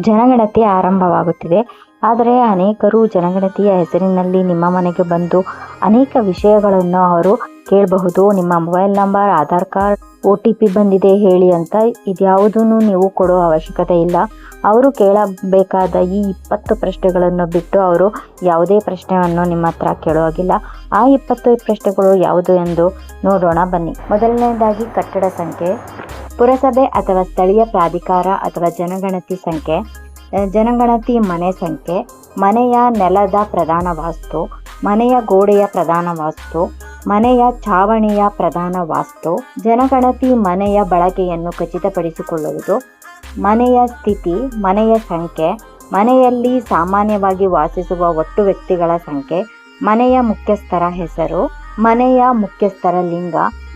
ಜನಗಣತಿ ಆರಂಭವಾಗುತ್ತಿದೆ. ಆದರೆ ಅನೇಕರು ಜನಗಣತಿಯ ಹೆಸರಿನಲ್ಲಿ ನಿಮ್ಮ ಮನೆಗೆ ಬಂದು ಅನೇಕ ವಿಷಯಗಳನ್ನು ಅವರು ಕೇಳಬಹುದು. ನಿಮ್ಮ mobile number, Aadhaar card, OTP ಬಂದಿದೆ ಹೇಳಿ ಅಂತ. ಇದ್ಯಾವುದನ್ನು ನೀವು ಕೊಡೋ ಅವಶ್ಯಕತೆ ಇಲ್ಲ. ಅವರು ಕೇಳಬೇಕಾದ ಈ 20 ಪ್ರಶ್ನೆಗಳನ್ನು ಬಿಟ್ಟು ಅವರು ಯಾವುದೇ ಪ್ರಶ್ನೆಯನ್ನು ನಿಮ್ಮ ಹತ್ರ ಕೇಳುವಾಗಿಲ್ಲ. ಆ 20 ಪ್ರಶ್ನೆಗಳು ಯಾವುದು ಎಂದು ನೋಡೋಣ ಬನ್ನಿ. ಮೊದಲನೇದಾಗಿ ಕಟ್ಟಡ ಸಂಖ್ಯೆ, ಪುರಸಭೆ ಅಥವಾ ಸ್ಥಳೀಯ ಪ್ರಾಧಿಕಾರ ಅಥವಾ ಜನಗಣತಿ ಸಂಖ್ಯೆ, ಜನಗಣತಿ ಮನೆ ಸಂಖ್ಯೆ, ಮನೆಯ ನೆಲದ ಪ್ರಧಾನ ವಾಸ್ತು, ಮನೆಯ ಗೋಡೆಯ ಪ್ರಧಾನ ವಾಸ್ತು, ಮನೆಯ ಛಾವಣಿಯ ಪ್ರಧಾನ ವಾಸ್ತು, ಜನಗಣತಿ ಮನೆಯ ಬಳಕೆಯನ್ನು ಖಚಿತಪಡಿಸಿಕೊಳ್ಳುವುದು, ಮನೆಯ ಸ್ಥಿತಿ, ಮನೆಯ ಸಂಖ್ಯೆ, ಮನೆಯಲ್ಲಿ ಸಾಮಾನ್ಯವಾಗಿ ವಾಸಿಸುವ ಒಟ್ಟು ವ್ಯಕ್ತಿಗಳ ಸಂಖ್ಯೆ, ಮನೆಯ ಮುಖ್ಯಸ್ಥರ ಹೆಸರು, ಮನೆಯ ಮುಖ್ಯಸ್ಥರ ಲಿಂಗ,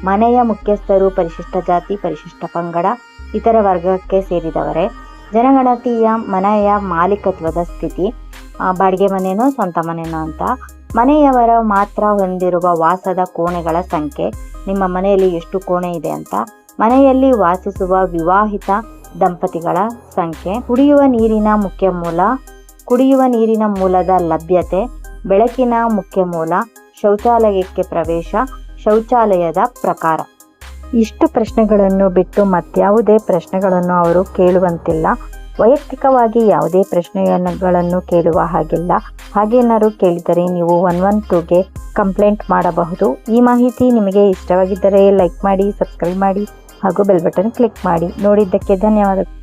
ಮನೆಯ ಮುಖ್ಯಸ್ಥರು ಪರಿಶಿಷ್ಟ ಜಾತಿ, ಪರಿಶಿಷ್ಟ ಪಂಗಡ, ಇತರ ವರ್ಗಕ್ಕೆ ಸೇರಿದವರೇ, ಜನಗಣತಿಯ ಮನೆಯ ಮಾಲೀಕತ್ವದ ಸ್ಥಿತಿ, ಬಾಡಿಗೆ ಮನೆನೋ ಸ್ವಂತ ಮನೆನೋ ಅಂತ, ಮನೆಯವರ ಮಾತ್ರ ಹೊಂದಿರುವ ವಾಸದ ಕೋಣೆಗಳ ಸಂಖ್ಯೆ, ನಿಮ್ಮ ಮನೆಯಲ್ಲಿ ಎಷ್ಟು ಕೋಣೆ ಇದೆ ಅಂತ, ಮನೆಯಲ್ಲಿ ವಾಸಿಸುವ ವಿವಾಹಿತ ದಂಪತಿಗಳ ಸಂಖ್ಯೆ, ಕುಡಿಯುವ ನೀರಿನ ಮುಖ್ಯ ಮೂಲ, ಕುಡಿಯುವ ನೀರಿನ ಮೂಲದ ಲಭ್ಯತೆ, ಬೆಳಕಿನ ಮುಖ್ಯ ಮೂಲ, ಶೌಚಾಲಯಕ್ಕೆ ಪ್ರವೇಶ, ಶೌಚಾಲಯದ ಪ್ರಕಾರ. ಇಷ್ಟು ಪ್ರಶ್ನೆಗಳನ್ನು ಬಿಟ್ಟು ಮತ್ಯಾವುದೇ ಪ್ರಶ್ನೆಗಳನ್ನು ಅವರು ಕೇಳುವಂತಿಲ್ಲ. ವೈಯಕ್ತಿಕವಾಗಿ ಯಾವುದೇ ಪ್ರಶ್ನೆಗಳನ್ನು ಕೇಳುವ ಹಾಗಿಲ್ಲ. ಹಾಗೇನಾದ್ರು ಕೇಳಿದರೆ ನೀವು 112ಗೆ ಕಂಪ್ಲೇಂಟ್ ಮಾಡಬಹುದು. ಈ ಮಾಹಿತಿ ನಿಮಗೆ ಇಷ್ಟವಾಗಿದ್ದರೆ ಲೈಕ್ ಮಾಡಿ, ಸಬ್ಸ್ಕ್ರೈಬ್ ಮಾಡಿ ಹಾಗೂ ಬೆಲ್ ಬಟನ್ ಕ್ಲಿಕ್ ಮಾಡಿ. ನೋಡಿದ್ದಕ್ಕೆ ಧನ್ಯವಾದಗಳು.